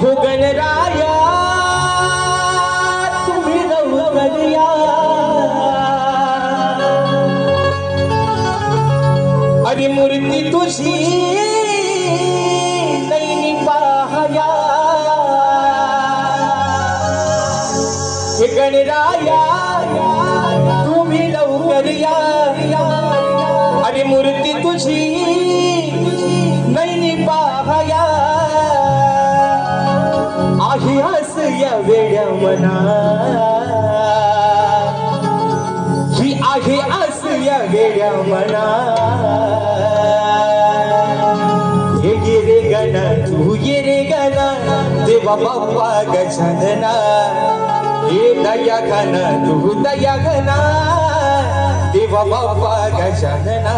हो गणराया तुम्ही लवकर या अरे मूर्ती तुझी नैनी पाहया हे गणराया तुम्ही लवकर या अरे मूर्ती तुझी नैनी पाहया आहे हस या वेड्या मना ही आहे हस या वेड्या मना ये गिरे गणा तू ये रे गणा देवा बाप्पा गजानना ये दया घना तू दया घना देवा बाप्पा गजानना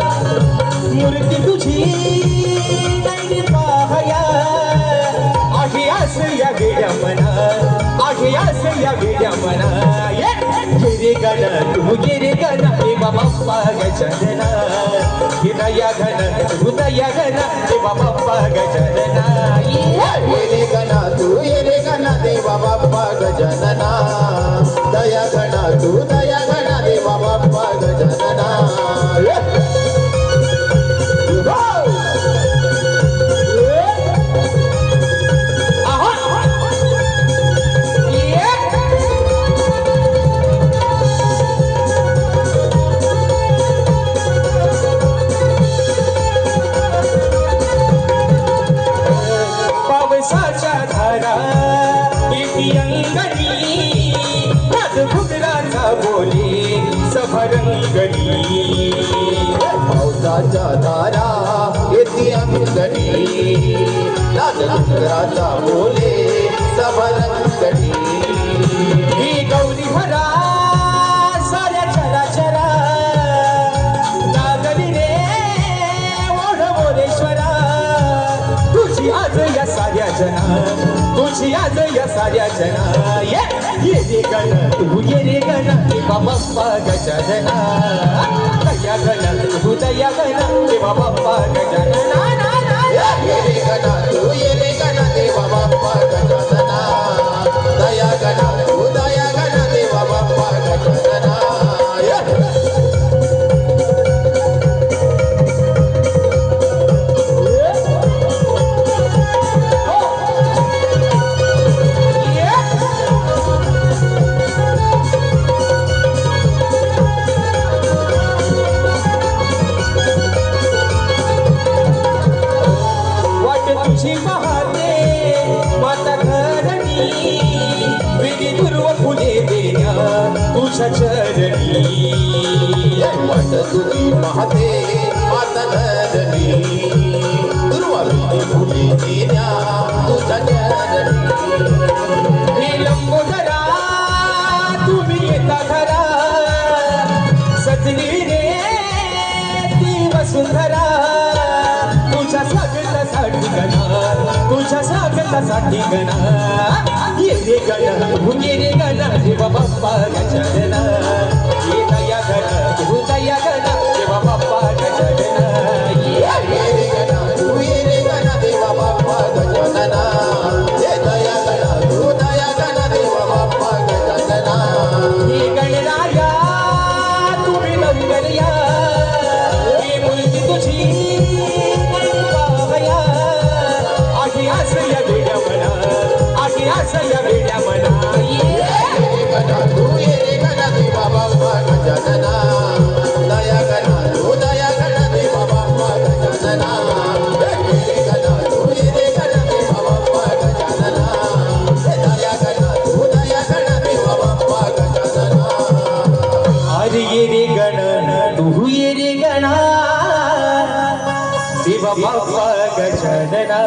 मूर्ती तुझी नैनी पाहया आहे आस या वेड्या मना आहे आस या वेड्या मना ये रे गणा तू ये रे गणा देवा बाप्पा गजानना ये दया घना तू दया घना देवा बाप्पा गजानना ये रे गणा तू ये रे गणा देवा बाप्पा गजानना दया घना तू दया घना देवा बाप्पा गजानना पावसाच्या धारा येती अंगणी नाद घुगराचा बोले सभरंगणी पावसाच्या धारा येती अंगणी नाद घुगराचा बोले सभरंगणी ही गौरी भरा साऱ्या चराचरा लागली रे ओढ मोरेश्वरा तुझी आज या साऱ्या जना तुझी आज या साऱ्या जना ये रे गण तू ये रे गण देवा बाप्पा गजानना दया गण तू दया गण देवा बाप्पा गजानना ये रे गणा तू ये रे गणा देवा बाप्पा गजानना दया गणा तू दया गणा देवा बाप्पा गजानना तुझी पाहते माता धरणी वेदी दुर्व फुले देण्या तुझ्या चरणी वाट तुझी पाहते माता धरणी दुर्वा वेदी फुले देण्या तुझ्या चरणी हे लंबोदरा तुम्ही येता घरा सजनी रे ती वसुंधरा तुझ्या स्वागतासाठी गणा तुझ्या स्वागतासाठी गणा ये रे गणा तू ये रे गणा देवा बाप्पा गजानना ये दया गणा तू दया गणा देवा बाप्पा गजानना ये रे गणा तू ये रे गणा देवा बाप्पा गजानना ये दया गणा तू दया गणा देवा बाप्पा गजानना हे गणराया तुम्ही लवकर या ही मूर्ती तुझी पाहया आहे आस या वेड्या मना आहे आस या वेड्या मना ये रे गणा तू ये रे गणा देवा बाप्पा गजानना दया गणा तू दया गणा देवा बाप्पा गजानना ये रे गणा तू ये रे गणा देवा बाप्पा गजानना दया गणा तू दया गणा देवा बाप्पा गजानना अरे ये रे गण तू ये रे गणा शिव बाप्पा गजानना